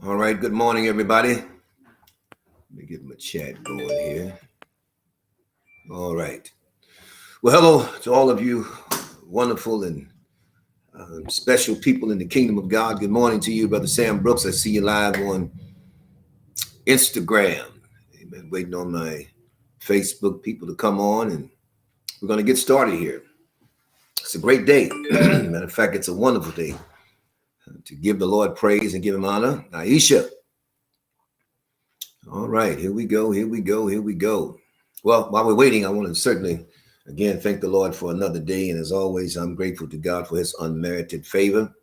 All right, good morning, everybody. Let me get my chat going here. All right. Well, hello to all of you wonderful and special people in the kingdom of God. Good morning to you, Brother Sam Brooks. I see you live on Instagram. Amen. Waiting on my Facebook people to come on, and we're going to get started here. It's a great day. Matter of fact, it's a wonderful day to give the Lord praise and give him honor. Aisha. All right, here we go. Well, while we're waiting, I want to certainly, again, thank the Lord for another day. And as always, I'm grateful to God for his unmerited favor.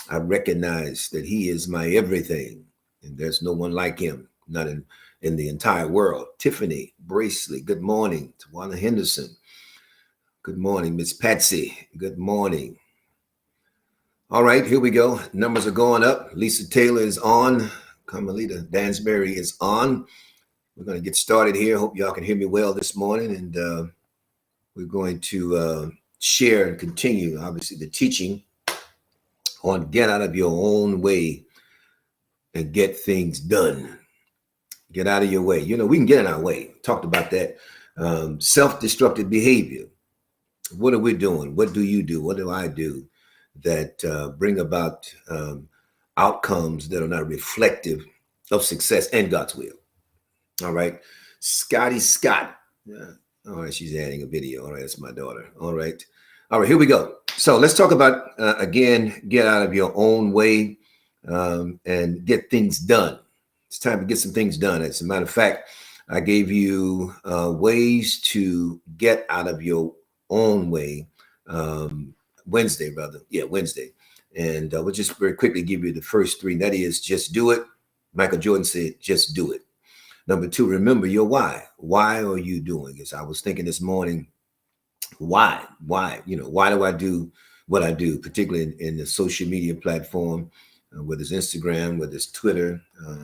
I recognize that he is my everything, and there's no one like him, not in the entire world. Tiffany Braceley, good morning. Tawana Henderson, good morning. Miss Patsy, good morning. All right, here we go. Numbers are going up. Lisa Taylor is on. Carmelita Dansbury is on. We're going to get started here. Hope y'all can hear me well this morning. And we're going to share and continue, obviously, the teaching on get out of your own way and get things done. Get out of your way. You know, we can get in our way. Talked about that. Self-destructive behavior. What are we doing? What do you do? What do I do that bring about outcomes that are not reflective of success and God's will? All right. Scotty Scott. All right. She's adding a video. All right. That's my daughter. All right. Here we go. So let's talk about, again, get out of your own way and get things done. It's time to get some things done. As a matter of fact, I gave you ways to get out of your own way Wednesday, brother. Yeah, Wednesday. And we'll just very quickly give you the first three. That is, just do it. Michael Jordan said, just do it. Number two, remember your why. Why are you doing this? I was thinking this morning, why? You know, why do I do what I do, particularly in the social media platform, whether it's Instagram, whether it's Twitter,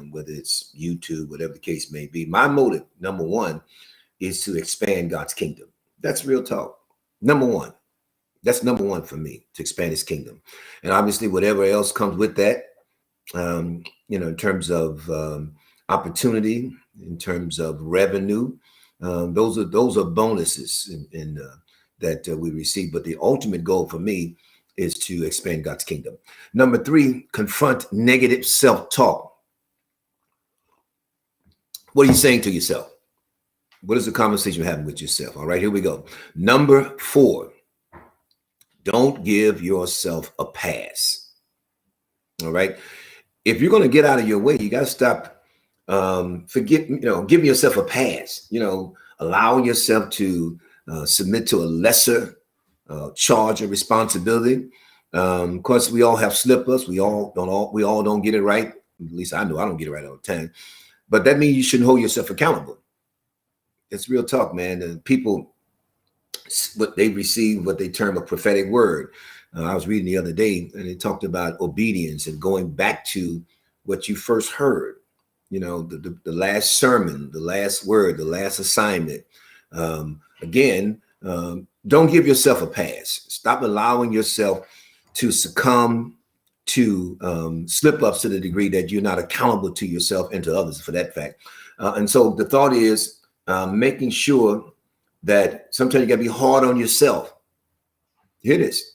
whether it's YouTube, whatever the case may be. My motive, number one, is to expand God's kingdom. That's real talk. Number one. That's number one for me, to expand his kingdom. And obviously, whatever else comes with that, you know, in terms of opportunity, in terms of revenue, those are bonuses that we receive. But the ultimate goal for me is to expand God's kingdom. Number three, confront negative self-talk. What are you saying to yourself? What is the conversation you're having with yourself? All right, here we go. Number four, don't give yourself a pass. All right. If you're going to get out of your way, you got to stop giving yourself a pass, allowing yourself to submit to a lesser charge of responsibility. Of course, we all have slip-ups. We all don't get it right. At least I know I don't get it right all the time. But that means you shouldn't hold yourself accountable. It's real talk, man. And people, what they receive, what they term a prophetic word. I was reading the other day, and it talked about obedience and going back to what you first heard. The last sermon, the last word, the last assignment. Again, don't give yourself a pass. Stop allowing yourself to succumb to slip-ups to the degree that you're not accountable to yourself and to others for that fact. And so the thought is making sure that sometimes you got to be hard on yourself. Hear this,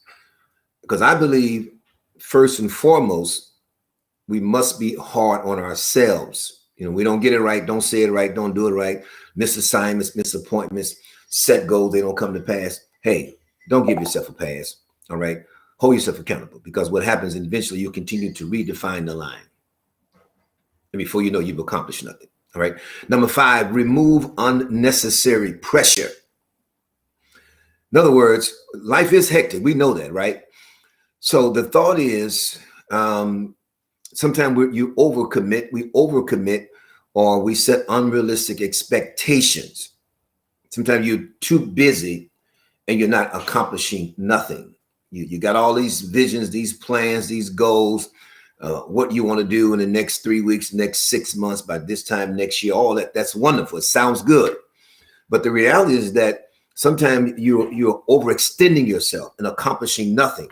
because I believe first and foremost, we must be hard on ourselves. We don't get it right, don't say it right, don't do it right, miss assignments, miss appointments, set goals, they don't come to pass. Hey, don't give yourself a pass. All right, hold yourself accountable, because what happens eventually, you continue to redefine the line, and before you know, you've accomplished nothing. All right. Number five, remove unnecessary pressure. In other words, life is hectic. We know that, right? So the thought is sometimes we overcommit, or we set unrealistic expectations. Sometimes you're too busy and you're not accomplishing nothing. You got all these visions, these plans, these goals, what you want to do in the next 3 weeks, next 6 months, by this time next year, all that's wonderful. It sounds good. But the reality is that sometimes you're overextending yourself and accomplishing nothing.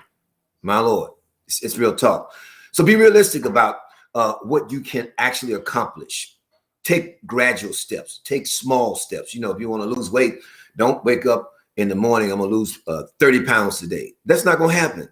My Lord, it's real talk. So be realistic about what you can actually accomplish. Take gradual steps. Take small steps. If you want to lose weight, don't wake up in the morning, I'm going to lose 30 pounds today. That's not going to happen.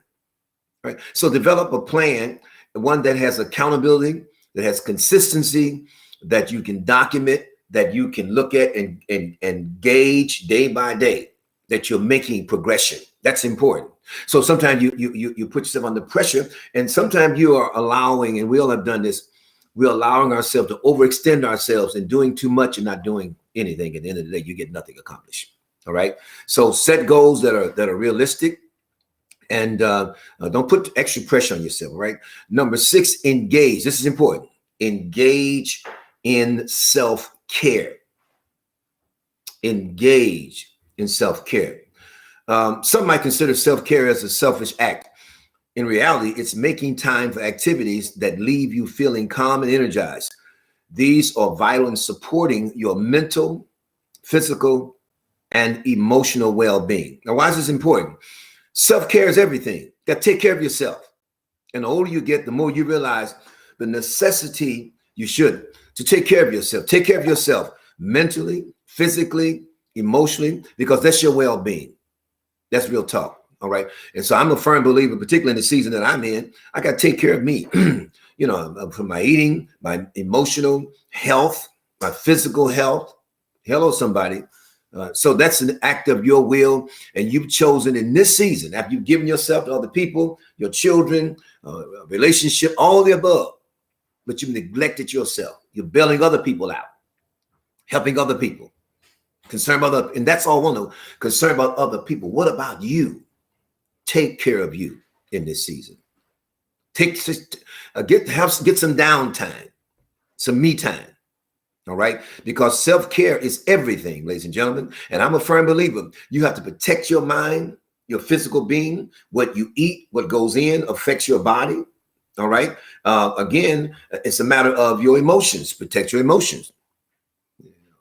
Right? So develop a plan, one that has accountability, that has consistency, that you can document, that you can look at and gauge day by day, that you're making progression. That's important. So sometimes you put yourself under pressure, and sometimes you are allowing, and we all have done this, we're allowing ourselves to overextend ourselves and doing too much and not doing anything. At the end of the day, you get nothing accomplished. All right. So set goals that are realistic, and don't put extra pressure on yourself. Right. Number 6, engage. This is important. Engage in self-care. Engage in self-care. Some might consider self-care as a selfish act. In reality, it's making time for activities that leave you feeling calm and energized. These are vital in supporting your mental, physical, and emotional well-being. Now, why is this important? Self-care is everything. You got to take care of yourself. And the older you get, the more you realize the necessity you should to take care of yourself. Take care of yourself mentally, physically, emotionally, because that's your well-being. That's real talk. All right. And so I'm a firm believer, particularly in the season that I'm in, I got to take care of me, from my eating, my emotional health, my physical health. Hello, somebody. So that's an act of your will. And you've chosen in this season, after you've given yourself to other people, your children, relationship, all the above, but you've neglected yourself. You're bailing other people out, helping other people, concerned about other, and that's all I want to concern about other people. What about you? Take care of you in this season. Get some downtime, some me time. All right. Because self-care is everything, ladies and gentlemen. And I'm a firm believer. You have to protect your mind, your physical being. What you eat, what goes in affects your body. All right. Again, it's a matter of your emotions. Protect your emotions.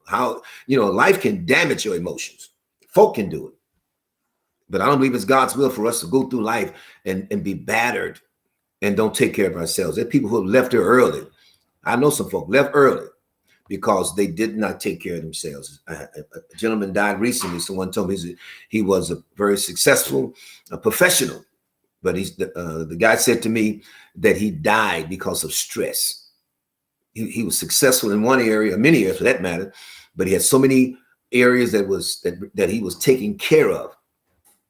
How, life can damage your emotions. Folk can do it. But I don't believe it's God's will for us to go through life and be battered and don't take care of ourselves. There are people who have left here early. I know some folk left early because they did not take care of themselves. A gentleman died recently. Someone told me he was a very successful professional, but the guy said to me that he died because of stress. He was successful in one area, many areas for that matter, but he had so many areas that he was taking care of.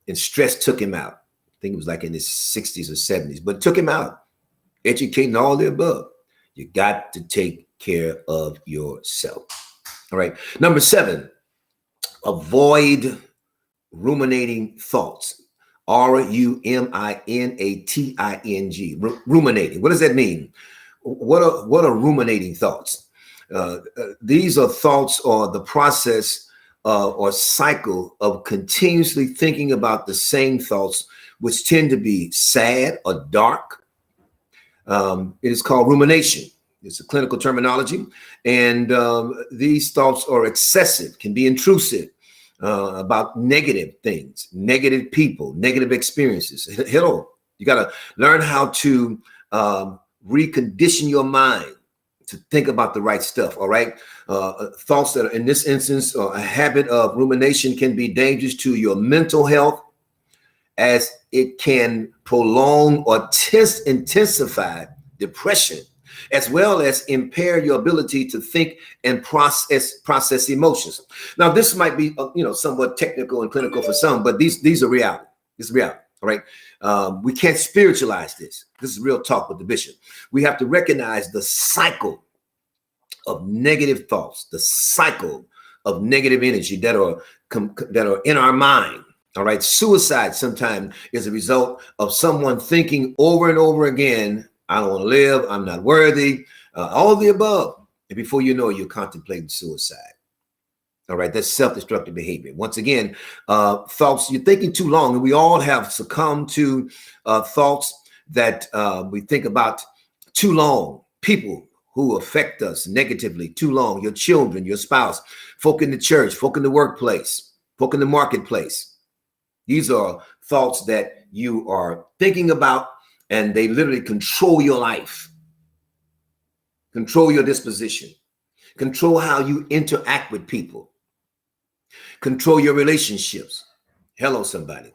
And stress took him out. I think it was like in his 60s or 70s, but it took him out. Educating, all the above. You got to take care of yourself. All right. Number 7, avoid ruminating thoughts. ruminating. Ruminating. What does that mean? What are ruminating thoughts? These are thoughts or the process or cycle of continuously thinking about the same thoughts, which tend to be sad or dark. It is called rumination. It's a clinical terminology. And these thoughts are excessive, can be intrusive about negative things, negative people, negative experiences. Hello, you got to learn how to recondition your mind to think about the right stuff. All right. Thoughts that are in this instance, a habit of rumination can be dangerous to your mental health, as it can prolong or intensify depression, as well as impair your ability to think and process emotions. Now, this might be, somewhat technical and clinical for some, but these are reality. This is reality. All right. We can't spiritualize this. This is real talk with the bishop. We have to recognize the cycle of negative thoughts, the cycle of negative energy that are in our mind. All right. Suicide sometimes is a result of someone thinking over and over again, I don't want to live, I'm not worthy, all of the above. And before you know it, you're contemplating suicide. All right. That's self-destructive behavior. Once again, thoughts, you're thinking too long, and we all have succumbed to thoughts that we think about too long. People who affect us negatively too long, your children, your spouse, folk in the church, folk in the workplace, folk in the marketplace. These are thoughts that you are thinking about, and they literally control your life. Control your disposition. Control how you interact with people. Control your relationships. Hello, somebody.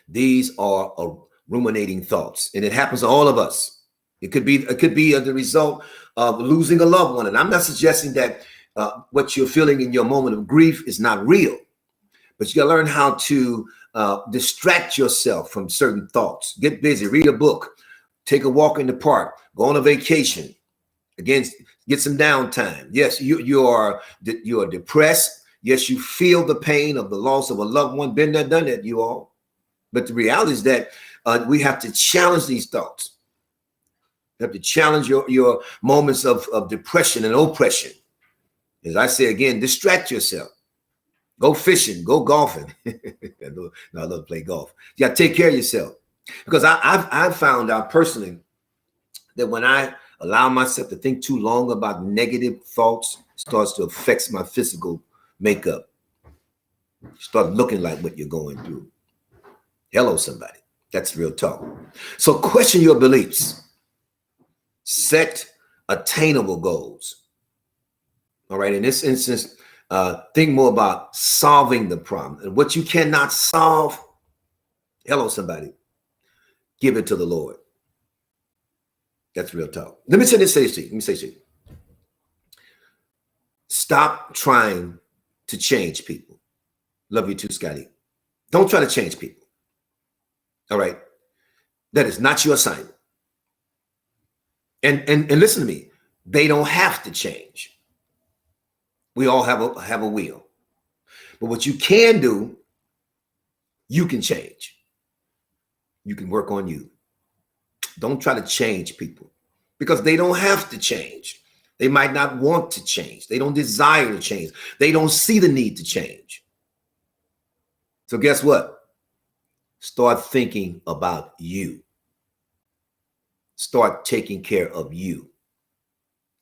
These are ruminating thoughts, and it happens to all of us. It could be the result of losing a loved one. And I'm not suggesting that what you're feeling in your moment of grief is not real, but you got to learn how to distract yourself from certain thoughts. Get busy, read a book, take a walk in the park, go on a vacation. Again, get some downtime. Yes, you are depressed. Yes, you feel the pain of the loss of a loved one. Been there, done that, you all. But the reality is that we have to challenge these thoughts. You have to challenge your moments of depression and oppression. As I say again, distract yourself. Go fishing, go golfing. I love to play golf. You got to take care of yourself. Because I've found out personally that when I allow myself to think too long about negative thoughts, it starts to affect my physical makeup. You start looking like what you're going through. Hello, somebody. That's real talk. So question your beliefs. Set attainable goals. All right. In this instance, think more about solving the problem. And what you cannot solve, hello, somebody, give it to the Lord. That's real talk. Let me say this to you. Stop trying to change people. Love you too, Scotty. Don't try to change people. All right. That is not your assignment. And listen to me. They don't have to change. We all have a will. But what you can do, you can change. You can work on you. Don't try to change people because they don't have to change. They might not want to change. They don't desire to change. They don't see the need to change. So guess what? Start thinking about you. Start taking care of you.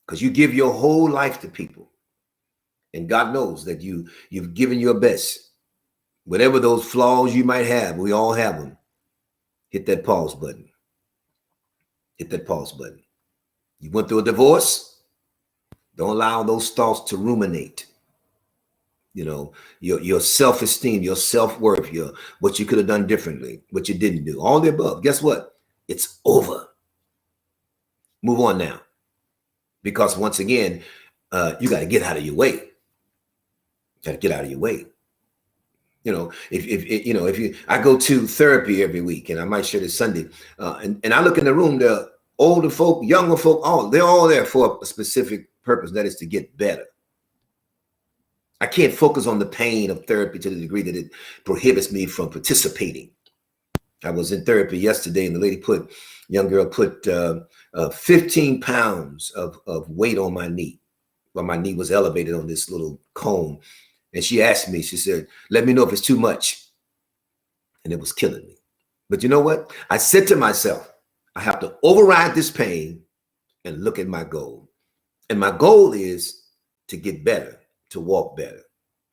Because you give your whole life to people. And God knows that you've given your best. Whatever those flaws you might have, we all have them. Hit that pause button. Hit that pause button. You went through a divorce. Don't allow those thoughts to ruminate. You know, your self-esteem, your self-worth, what you could have done differently, what you didn't do, all the above. Guess what? It's over. Move on now. Because once again, you got to get out of your way. You got to get out of your way. You know, I go to therapy every week, and I might share this Sunday, and I look in the room, the older folk, younger folk, they're all there for a specific purpose, that is to get better. I can't focus on the pain of therapy to the degree that it prohibits me from participating. I was in therapy yesterday, and the lady young girl put 15 pounds of weight on my knee, while my knee was elevated on this little cone. And she asked me, she said, let me know if it's too much. And it was killing me. But you know what? I said to myself, I have to override this pain and look at my goal. And my goal is to get better, to walk better.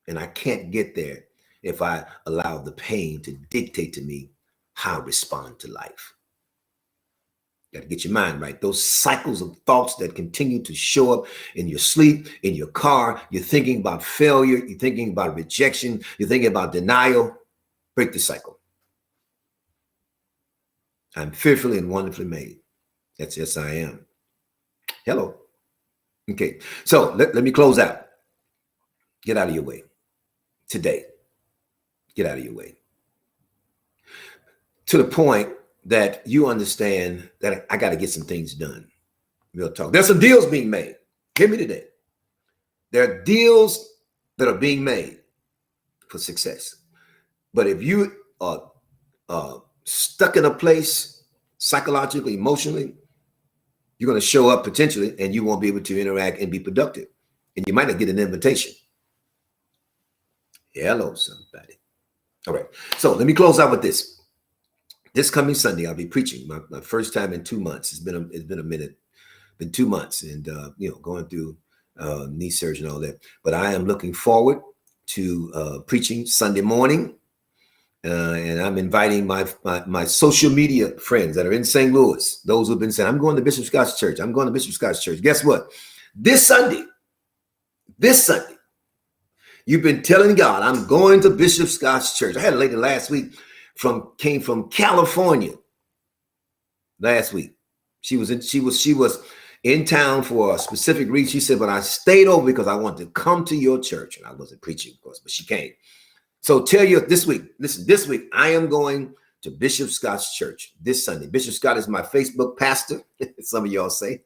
And I can't get there if I allow the pain to dictate to me how I respond to life. You got to get your mind right. Those cycles of thoughts that continue to show up in your sleep, in your car, you're thinking about failure, you're thinking about rejection, you're thinking about denial. Break the cycle. I'm fearfully and wonderfully made. That's yes, I am. Hello. Okay, so let me close out. Get out of your way today. Get out of your way. To the point that you understand that I got to get some things done. Real talk. There's some deals being made. Hear me today. There are deals that are being made for success. But if you are stuck in a place psychologically, emotionally, you're going to show up potentially and you won't be able to interact and be productive. And you might not get an invitation. Hello, somebody. All right. So let me close out with this. This coming Sunday, I'll be preaching my first time in 2 months. It's been a minute, been 2 months, and going through knee surgery and all that. But I am looking forward to preaching Sunday morning, And I'm inviting my social media friends that are in St. Louis, those who've been saying, I'm going to Bishop Scott's church. I'm going to Bishop Scott's church. Guess what? This Sunday, you've been telling God, I'm going to Bishop Scott's church. I had a lady last week came from California last week. She was in town for a specific reason. She said, but I stayed over because I wanted to come to your church. And I wasn't preaching, of course, but she came. So tell you this week, listen, this week I am going to Bishop Scott's church this Sunday. Bishop Scott is my Facebook pastor. Some of y'all say.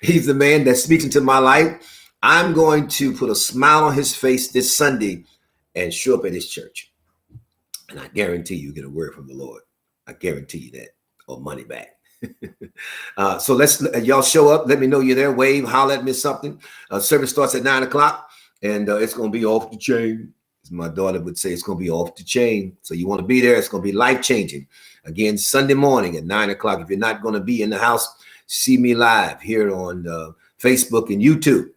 He's the man that speaks into my life. I'm going to put a smile on his face this Sunday and show up at his church. And I guarantee you get a word from the Lord. I guarantee you that, or money back. So let's y'all show up. Let me know you're there. Wave, holler at me something. Service starts at 9 o'clock, and it's going to be off the chain. As my daughter would say, it's going to be off the chain. So you want to be there. It's going to be life-changing. Again, Sunday morning at 9 o'clock. If you're not going to be in the house, see me live here on Facebook and YouTube.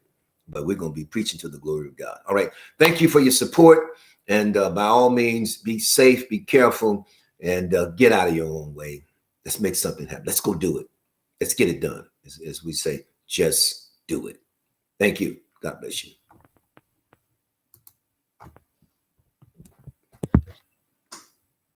But we're going to be preaching to the glory of God. All right. Thank you for your support. And by all means, be safe, be careful, and get out of your own way. Let's make something happen. Let's go do it. Let's get it done. As we say, just do it. Thank you. God bless you.